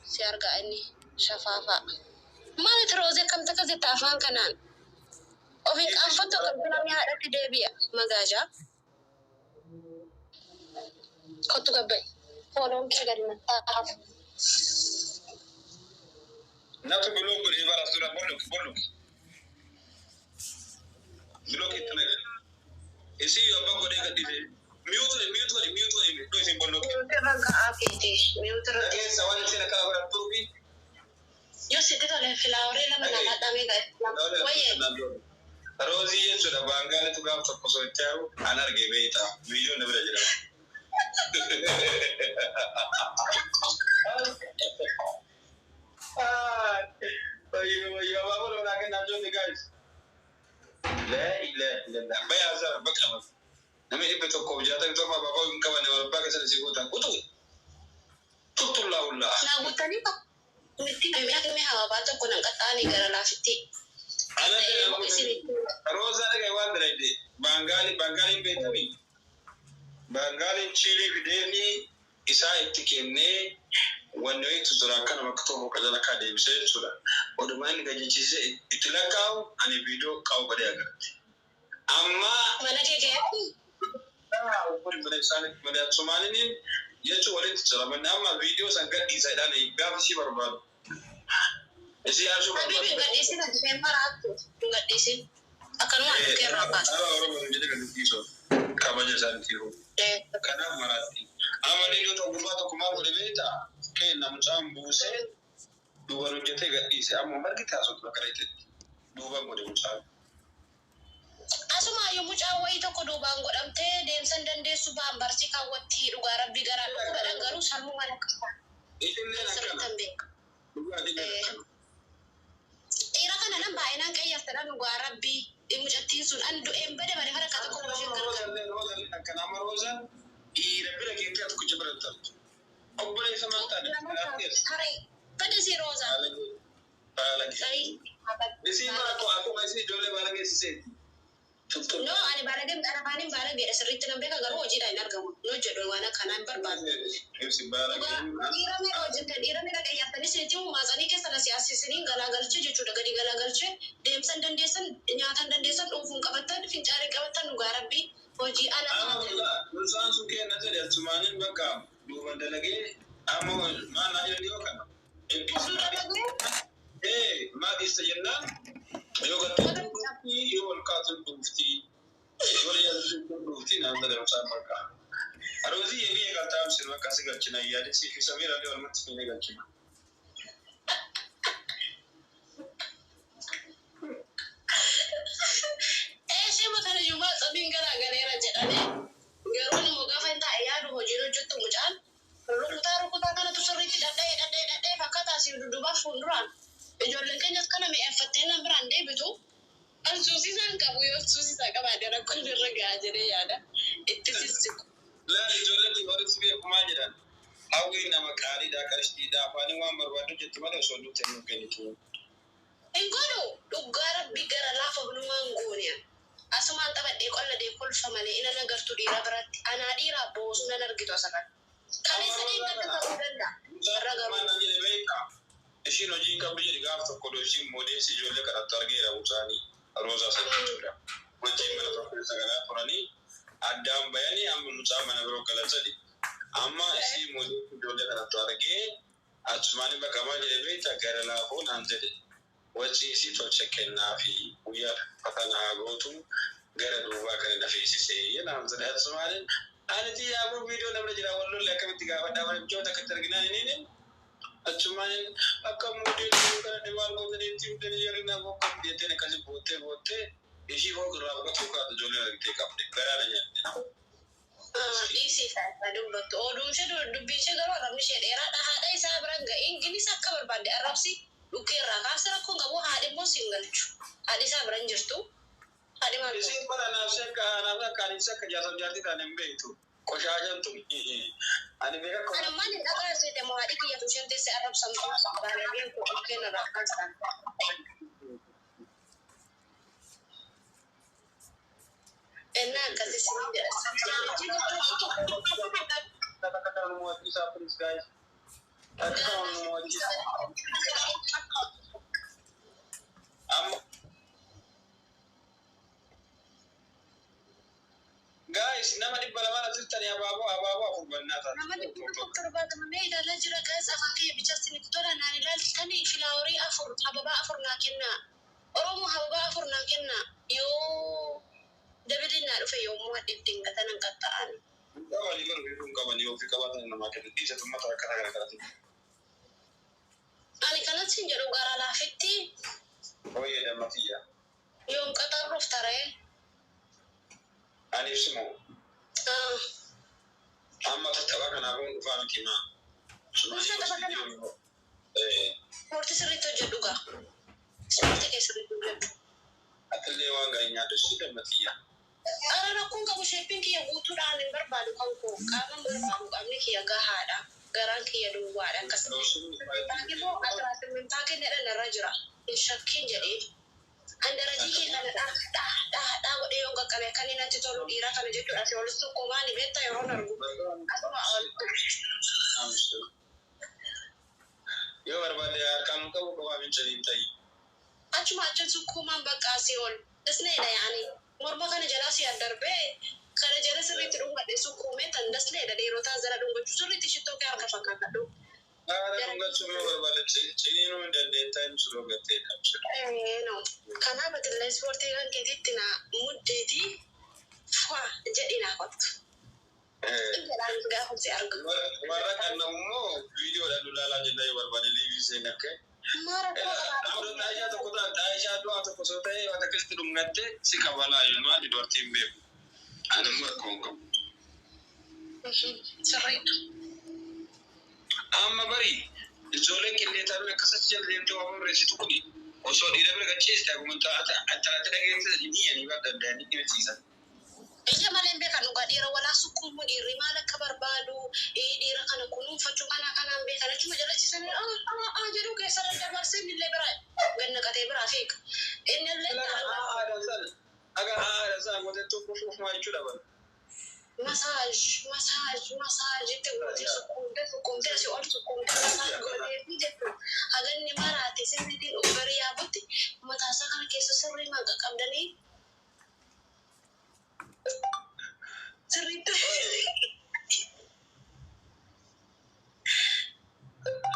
سيارجع إني شفافة ما نتروزي كم تكذي تافان كنان وفي أنفتو كم تنامي هذا تدبيا مجاجا كنت قبل فولون كذا المتاحف ناتو بلوك بالعبارة سورة بلوك بلوك إتنين إسي يوم بقول إيه كده ميوت دوسين بلوك رجع أكيد ميوت رجع لكن سواء سينا كلا ولا توبي يوسف تقول في الأوري لما نقعد نعمل وين روزي يسوع بانغال تقام تقصو تاو أنا رجع بيتا فيديو نبرة جرا أيوة ما بقول لكن نجوم guys لا إله إلا الله بيا زار بكرة نمي إبتو كوجاتك توما بابا إنكوا نمر باكس نسيبوتا كتو تطلع ولا لا بتاني متي أمي هوا باتو كنا كتاني كرا لافتي أنا روزا لك وان دريدي بانغالي بيتامي بانغالي تشيلي بديني إسا إتكيني wanne tuzura kana makto ko kala ka de bise sura odo man ga ji se itlakaw ani video kaw bade aga amma mana je ko bade sane bade somalini yace wale tsara man amma video san gadi sai dana ba shi barbado isi ya so habibi gadi sin da fe maratu gadi sin akan wa ke raba ala wala je daga diso ka baje san tiro kana marati amma ne to kuma wale beta ke namchaan buusee duuba hojjetee gadhiise ammoo margi taasisuuf bakka dhaqetti duuba godhe mucaan. Asuma yommuu caawwayii tokko duubaan godhamtee deemsan dandeessu ba'an barsi kaawwatti dhugaa rabbii garaa dhufu godhan garuu salmuu maal akka dhiira kana nan baay'inaan qeyyaftan dhugaa rabbii mucattiin sun an du'een bade bade fara akka tokko hojii kan akkana maroosa dhiira bira keetti ati kuchi birattartu. Obbole samanta pada si Rosa. Balagi. Isi mana ko aku masih jole balagi sih. No, ani balagi ada panin balagi ada serit nambe ka garu oji dai narga no jodo wana kanan barban. Isi balagi. Ira me oji kan ira me daga yatta ni seti mu mazani ke sana siyasi sini galagalche jechu daga di galagalche demsan dandesan nyatan dandesan ufun qabatan fincare qabatan nugarabbi oji ala. Nusan suke nazar ya tumanin baka duba dalage amma ma na yi diwa kana ma di sayyana yo ga yo wal qatul dufti yo ya dufti na da musan baka arozi yayi ga ta sirwa kasiga kina ya da sai samira da wal mutin ne ga kina sai mutane yuma tsabin gara gara jadane garoni mo gafa ta ayadu hojiro juttu mujan rukuta kana tu soriti dadai fakata si duduba funduran ijolle kenya kana me efatena brande bitu al susi san kabu yo susi sa kaba da rakon raga ajere yada ittisisi la ijolle ti wari sibe kuma jira awi na makari da karshi da fani wa marwa duke tuma da so dukte mun kai to engodo dugara bigara lafa bulungan gonya asuman tabadde kolla de kul famale ina nagartu dira baratti ana dira bos na nargito sakat kale sani ngata udanda raga mana ni beika eshi no jinka bije diga afta ko do shi modesi jolle kada targira utani roza santura wajin mana to sagala furani adam bayani amma mutama na bro kala sadi amma eshi modesi jolle kada targe atmani bakama je beita gara la ko nanzede wacce si to checken na fi wuya fatana gotu gara duba kan da fi sai yana zan da tsumanin anati ya bu video na jira wallo la kamti ga fada wani jota ka targina ne atsumanin akan model kan da wal go da tim da yari na ko kan da tene kaji bote ishi ho gra ko to ka da jole ra te ka gara da ne isi ta dubba to dum she do biche garo ramni she dera da hada isa branga ingini sakka barbande arabsi ukira kasara ko ngabo hade mo singalchu hade sa branjirtu hade ma isi para na saka na ka ni saka ja jati da nembe to ko shajan to ani be ka ko ana mani daga sai da mo hade ki ya to shente sai arab samtu ba ne bin ko ukena da kansa enna kasi sinja kata-kata mu isa please guys Guys, nama di bala-bala cerita ni apa-apa aku benar tak. Nama di kerbat mana ida la jira guys afaki bicara sini tu dah nani lal kani filawari afur hababa afur nakinna oromo hababa afur nakinna yo dabidi na rufe yo mu hadin tinga tanan kataan. Kawan ni baru belum kawan ni ofik kawan nama kita di satu mata kata-kata. Ani kana sin jero gara la fitti. Oh iya dah mati ya. Yo kata ruf tare. Ani semua. Amma tattaba kana gon dufa miki ma. Masa tattaba kana? Morti sirrito jedhuga. Morti ke sirrito jedhu. Atille wanga nya da shi da matiya. Arana kun ga shepin ki ya gutu da alin barbadu kanko. Kaman barbadu amni ki ya ga hada. Garan ki ya duwa da kasan. Taki mo atratin min taki ne da rajura. Shakkin jadi. Andara jiki kana da wade yonga kare kanina titoro dira kana jettu ase olusu ko mani betta yorona rugu. Asma al. Yo barbade ya kan ka ko ba min jari tai. Achuma achu kuma baka asiol. Dasne da yani. Morma kana jalasi andarbe kana jalasi ritu dunga de su kume tan dasne da dero ta zara dunga chusuri tishito ka arka fakaka do. Dunga chuma barbade chini no ndende time suro gate da. No. Kana batille sporti kan kititina muddeti fa jedina qottu. Jalan ga hubsi arga. Mara kana mo video da dulala jinda barbade livi se nakke. Mara ko amro taja to ko taja do to ko sote wata kristi dum ngatte sikabala yuno adi dortimbe. Ana mo konko. Sorry. Amma bari ijolen kille ta be kasace da to abun resitu kudi. Oso di da ga ce sta kuma ta da ga ni yani ba da ni ne tisa. Iya malen be kan ga dira wala sukun mu diri mala kabar badu dira kan kunun facu kana be kan cuma jala sisane jeru ke saran da barse mille bara ganna ka te bara fik inna lillahi da sal aga da sa mo to ko fu ma chuda ba massage te wati sukun te si ol sukun massage gole fijeto hagan ni mara te sinni over ya buti mata sa kan ke sirri ma ga kamdani cerita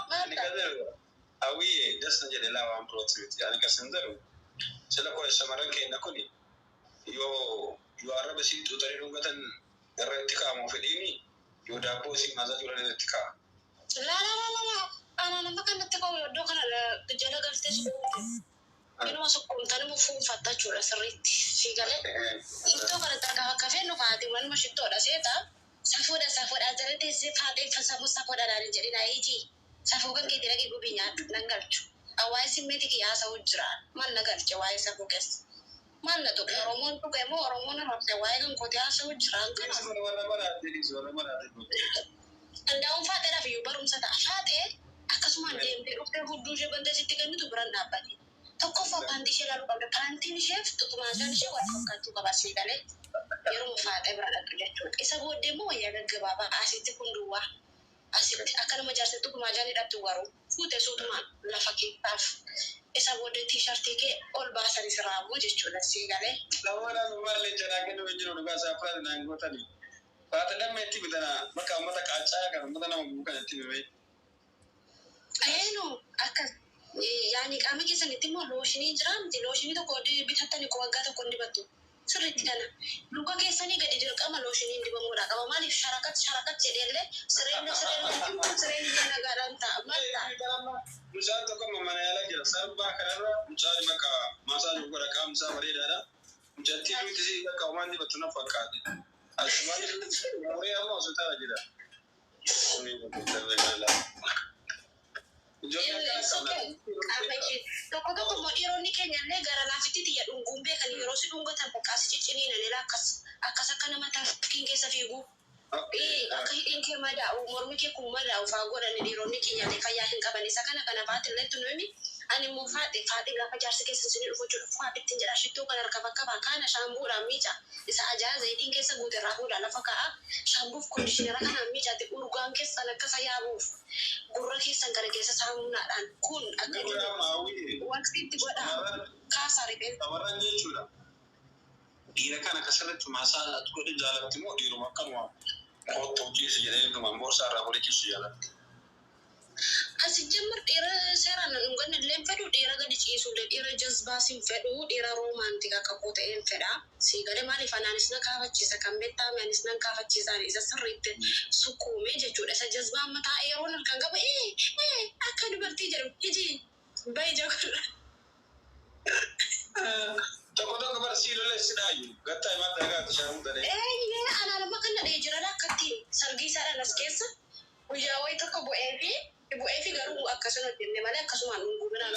ani kadar awiye dasan je lawa am proximity ani kasandaru sala ko samaran ke nakuni yo arabe si to tare dungatan garretika mo fedini yo da bosi maza to retika la ana makan tika yo do kana jala galte su ino masuk kontan mo fu fatta chura sariti sigale ito kana taka kafe no fati man mo shito da seta safoda zarete se fati fasa mo safoda da jadi na iti safoga ke dira ke gubinya nangalchu awai simmeti ki asa ujra man nagalchu awai safokes man na to romon to ke mo romon na rote awai kan ko dia asa ujra kan wala mara anda on fate da fi barum sata fate akasuma dembe rote hudu je banda sitti kan tu branda abati tokko fakkanti ishee lalu qabde paantiin ishee tuttumaashaan ishee waan fakkaattu qaba asii galee yeroo faaxee bira dhaqu jechuudha. Isa booddee immoo wayyaa gaggabaabaa asitti kun duwwaa asitti akka nama jaarsettu kumaajaan hidhattu garuu fuute suutumaan lafa keessaaf isa booddee tiishartii kee ol baasan israamu jechuudha asii galee. Namoota maallee jalaa kennu wajjin dhugaa isaa fudhate naan gootanii. Faata damma itti bitana bakka uummata qaacaa kan uummata nama buukan itti bibee. Ayeenoo akkas. Yani kami kesan itu mau loshini jeram, di loshini tu kau di bitatan ni kau agak tu kau di batu. Sering tidak nak. Luka kesan ni gadi direk ama loshini di bangura. Kalau mali syarakat jadi le, sering dia agak ranta. Mata. Misal tu kau mana yang lagi, sabab kerana misal maka masa juga rakam masa beri dada. Jadi tu sih kau mandi batu nak pakai. Asal ni orang mau sudah lagi dah. Ini betul betul. Tokko mo dhiironni keenyallee gara laafitti tiyya dhungumbe kan yeroo si dhungatan bakkaasi cicciniina nila akkas akka nama tafkiin keessa fiigu. Akka hidhiin kee madaa'u mormi kee kun madaa'u faa godhan dhiironni keenyallee fayyaa hin qaban isa kana baatillee tunuumi Ani immoo faaxee gaafa jaarsi keessa isin dhufu jechuudha. Faaxeetti jedha shittoo kan harka bakka kana shaambuudhaan miica. Isa ajaa zayitiin keessa guute irraa fuudhaa lafa ka'a. Shaambuuf kondishinera kanaan miicaatti urgaan keessan akkasa yaabuuf gurra keessan gara keessa saamunaadhaan kun akka waqtiitti godha. Kaasaa rifeen. Tamarran jechuudha. Dhiira kana akkasirratti maasaa godhe jaalatti moo dhiiruma akkanuma qottoo ciisu jedhee dhumaan boorsaa irraa godhe ciisu jaalatti. Asii jamar dhiira seeraan dhungan illee fedhu dhiira gadi ciisuudha dhiira jazbaasiin fedhu dhiira roomaantika qabu ta'een fedha. Si gadi maaliif anaanis na kaafachiisa kan beektaame anis nan kaafachiisaan isa sirriitti sukkuumee jechuudha. Isa jazbaan mataa yeroon halkan qaba akka dubartii jedhu iji bayi jagoodha. Tokko barsiisuu lolleessidhaayu gattaa himaa dagaatti shaaruu dhalee. Anaalama kan dhadhee jiran akkatti sargii isaadhaan as keessa guyyaa wayii tokko bu'ee fi garuu akkasumatti illee malee akkasumaan dhunguu biraan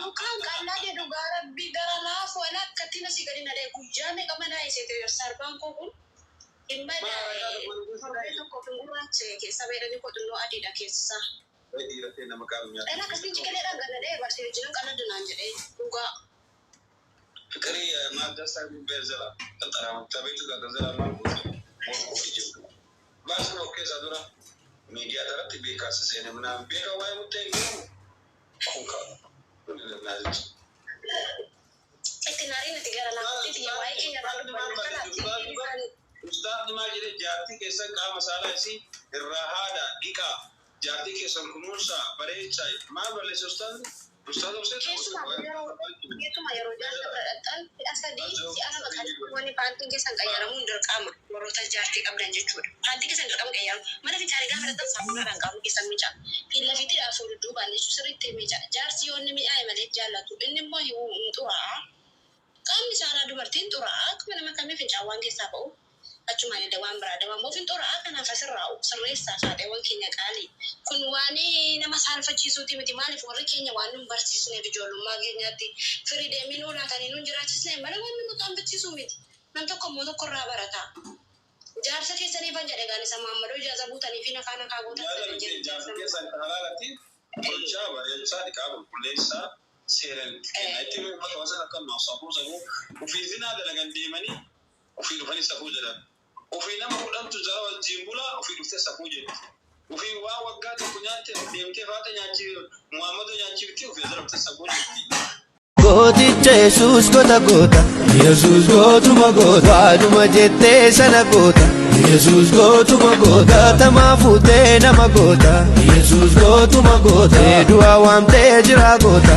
dukaan qallaa jedhu gaarabbii gara laafuu ala akkatti nasii gadi nadhee guyyaa meeqa manaa isheete sarbaan koo kun dhimma tokko fi gurraacha keessa beedhanii qotunnoo adiidha keessa. Dhiiratee nama qaamnyaa. Dhala akkasiin ciqileedhaan galadhee barsiisee wajjin qaladinaan jedhee dhugaa. Fikri maaddasaa beezala xaxaraamta beetu gagazala maal gosa morkoo jiru. Baasii of keessaa dura miidiyaa irratti beekaasa seene minaan beeka waa'ee murtee jiru kunkaa naazichi. Itti naariin itti gara laafatti waa'ee keenya irraa Ustaafni maal jedhee jaartii keessan qaama saalaa isii irraa haadha dhiqaa jaartii keessan kunuunsaa bareechaa maal balleessa ustaafni? Keessumaa yeroo jaalladhan asadii si'a lama kan wanni paantiin keessan qayyaramuun dirqama warroota jaartii qabdan jechuudha. Paantiin keessan dirqama qayyaramu mana fincaanii gaafa dhaqxan saamunaadhaan qaama keessan miica. Fiillafiitidhaa fuudhu duubaan jechuun sirriitti miica. Jaarsi yoonni mi'aaye malee jaallatu inni immoo hin xuraa'aa. Qaamni saalaa dubartiin xuraa'aa akkuma nama kamii fincaawwan keessaa ba'u. Achumaan dawaan biraa dawaan moofiin xuraa'aa kanaaf asirraa'u sirreessaa saaxeewwan keenya qaalii. Kun waan nama saalfachiisuuti miti maaliif warri keenya waan nun barsiisneef ijoollummaa keenyaatti firii deemiin olaatanii nun jiraachisne mala waan nama qaanfachiisuu miti. Nam tokko immoo tokko irraa barata. Jaarsa keessanii ban jedhe gaan isa maammadoo ijaaza buutanii fi nakaa nakaa gootan. Jaarsa keessan halaalatiin gochaa bareechaa dhiqaa qulqulleessaa seeran kenna. Itti uummata wasan akka safuu ofii zinaa dalagan deemanii ofii dhufanii safuu jedhan. Ofii nama kudhantu jara wajjin bulaa ofii dhuftee safuu jedhu. Ofii waa waggaa tokko nyaatte deemtee faata nyaachii Muhammadoo nyaachifti ofii jara dhuftee safuu jedhu. Gooticha Yesuus goota goota Yesuus gootuma goota aduma jettee sana goota Yesuus gootuma goota tamaa fuutee nama goota Yesuus gootuma goota du'a waamtee jira goota.